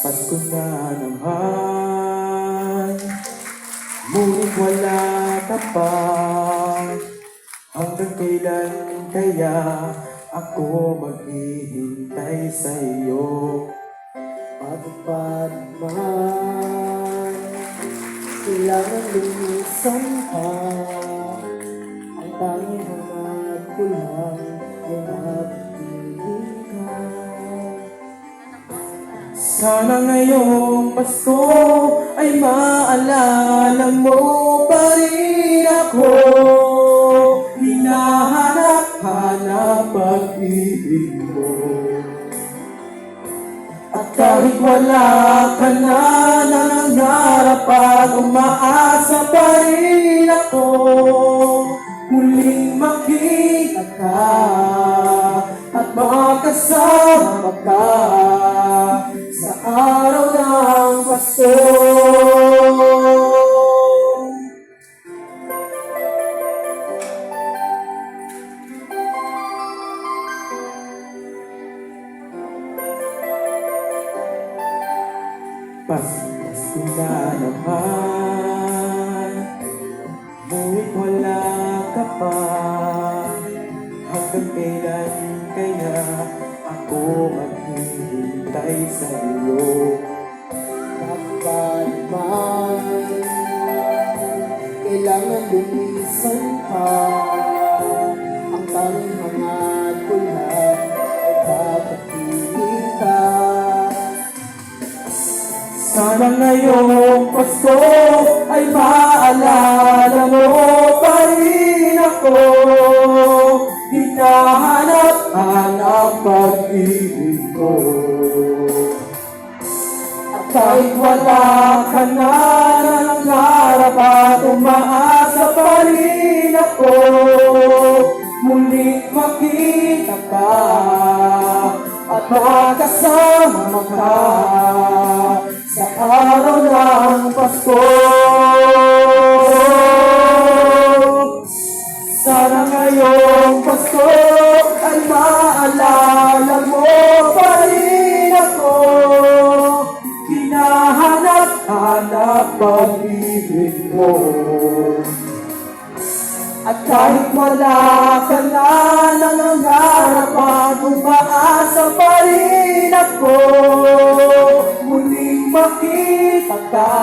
Pasko na naman, ngunit wala ka pa. Hanggang kailan kaya ako maghihintay sa iyo? Patupad man, kailangan lumisan ka. Ang tanging hangad ko lang ay mapiling ka. Sana ngayong Pasko ay maalala mo pa rin ako. Hinahanap-hanap pag-ibig mo. At kahit wala ka na, nangangarap at umaasa pa rin ako. Muling makita ka at makasama ka sa araw ng Pasko. Pasko na naman, ngunit wala ka pa. Hanggang kailan kaya ako maghihintay sa iyo? Patupad man, kailangan lumisan ka. Ang tanging hangad ko lang ay papapiling ka. Sana ngayong Pasko ay maalala mo pa rin ako. Hinahanap-hanap pag-ibig ko. At kahit wala ka na, nangangarap at umaasa pa rin ako. Muling makita ka at makasama ka sa araw ng Pasko. Sana ngayong Pasko ay maalala mo pa rin ako. Hinahanap-hanap pag-ibig mo. At kahit wala ka na, nangangarap at umaasa pa rin ako. Muling makita ka